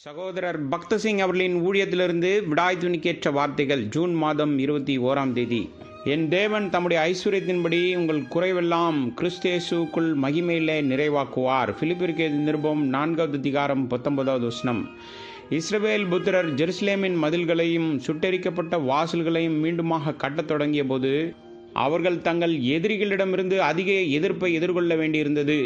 சகோதரர் பக்த சிங் அவர்களின் ஊழியத்திலிருந்து விடாய் துணிக்கேற்ற வார்த்தைகள். ஜூன் மாதம் 21ஆம் தேதி. என் தேவன் தம்முடைய ஐஸ்வர்யத்தின்படி உங்கள் குறைவெல்லாம் கிறிஸ்தேசுக்குள் மகிமையிலே நிறைவாக்குவார். பிலிப்பியருக்கு நிருபம் 4வது அதிகாரம் 19வது வசனம். இஸ்ரவேல் புத்திரர் ஜெருசலேமின் மதில்களையும் சுட்டெரிக்கப்பட்ட வாசல்களையும் மீண்டுமாக கட்டத் தொடங்கிய போது அவர்கள் தங்கள் எதிரிகளிடமிருந்து அதிக எதிர்ப்பை எதிர்கொள்ள வேண்டியிருந்தது.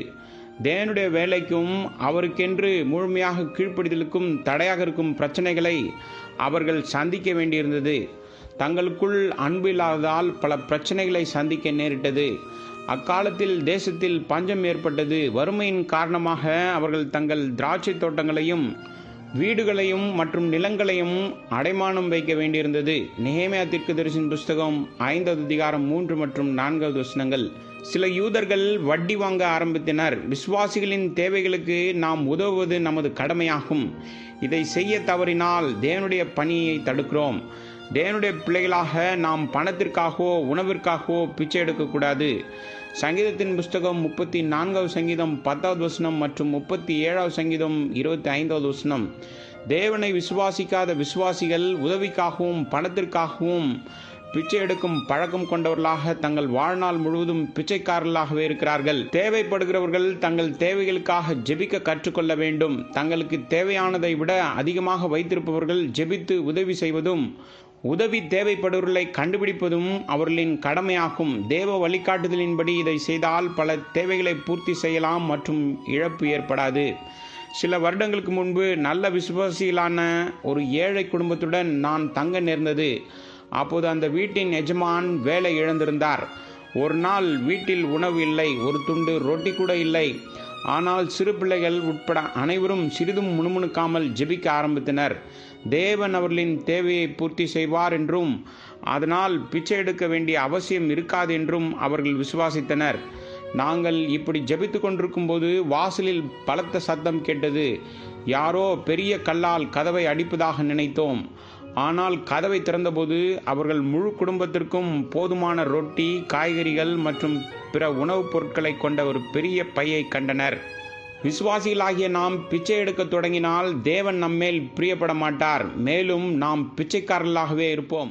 தேவனுடைய வேலைக்கும் அவருக்கென்று முழுமையாக கீழ்ப்படிதலுக்கும் தடையாக இருக்கும் பிரச்சனைகளை அவர்கள் சந்திக்க வேண்டியிருந்தது. தங்களுக்குள் அன்பு இல்லாததால் பல பிரச்சனைகளை சந்திக்க நேரிட்டது. அக்காலத்தில் தேசத்தில் பஞ்சம் ஏற்பட்டது. வறுமையின் காரணமாக அவர்கள் தங்கள் திராட்சை தோட்டங்களையும் வீடுகளையும் மற்றும் நிலங்களையும் அடைமானம் வைக்க வேண்டியிருந்தது. நெகேமியா தீர்க்கதரிசியின் புஸ்தகம் 5வது அதிகாரம் 3 மற்றும் 4வது வசனங்கள். சில யூதர்கள் வட்டி வாங்க ஆரம்பித்தனர். விசுவாசிகளின் தேவைகளுக்கு நாம் உதவுவது நமது கடமையாகும். இதை செய்ய தவறினால் தேவனுடைய பணியை தடுக்கிறோம். தேவனுடைய பிள்ளைகளாக நாம் பணத்திற்காகவோ உணவிற்காகவோ பிச்சை எடுக்கக்கூடாது. சங்கீதத்தின் புஸ்தகம் 34வது சங்கீதம் 10வது வசனம் மற்றும் 37வது சங்கீதம் 25வது வசனம். தேவனை விசுவாசிக்காத விசுவாசிகள் உதவிக்காகவும் பணத்திற்காகவும் பிச்சை எடுக்கும் பழக்கம் கொண்டவர்களாக தங்கள் வாழ்நாள் முழுவதும் பிச்சைக்காரர்களாகவே இருக்கிறார்கள். தேவைப்படுகிறவர்கள் தங்கள் தேவைகளுக்காக ஜெபிக்க கற்றுக்கொள்ள வேண்டும். தங்களுக்கு தேவையானதை விட அதிகமாக வைத்திருப்பவர்கள் ஜெபித்து உதவி செய்வதும் உதவி தேவைப்படுவர்களை கண்டுபிடிப்பதும் அவர்களின் கடமையாகும். தேவ வழிகாட்டுதலின்படி இதை செய்தால் பல தேவைகளை பூர்த்தி செய்யலாம் மற்றும் இழப்பு ஏற்படாது. சில வருடங்களுக்கு முன்பு நல்ல விசுவாசிகளான ஒரு ஏழை குடும்பத்துடன் நான் தங்க நேர்ந்தது. அப்போது அந்த வீட்டின் எஜமான் வேலை இழந்திருந்தார். ஒரு நாள் வீட்டில் உணவு இல்லை, ஒரு துண்டு ரொட்டி கூட இல்லை. ஆனால் சிறு பிள்ளைகள் உட்பட அனைவரும் சிறிதும் முணுமுணுக்காமல் ஜெபிக்க ஆரம்பித்தனர். தேவன் அவர்களின் தேவையை பூர்த்தி செய்வார் என்றும் அதனால் பிச்சை எடுக்க வேண்டிய அவசியம் இருக்காது என்றும் அவர்கள் விசுவாசித்தனர். நாங்கள் இப்படி ஜெபித்து கொண்டிருக்கும் போது வாசலில் பலத்த சத்தம் கேட்டது. யாரோ பெரிய கல்லால் கதவை அடிப்பதாக நினைத்தோம். ஆனால் கதவை திறந்தபோது அவர்கள் முழு குடும்பத்திற்கும் போதுமான ரொட்டி, காய்கறிகள் மற்றும் பிற உணவுப் பொருட்களை கொண்ட ஒரு பெரிய பையை கண்டனர். விசுவாசிகளாகிய நாம் பிச்சை எடுக்க தொடங்கினால் தேவன் நம்மேல் பிரியப்பட மாட்டார். மேலும் நாம் பிச்சைக்காரர்களாகவே இருப்போம்.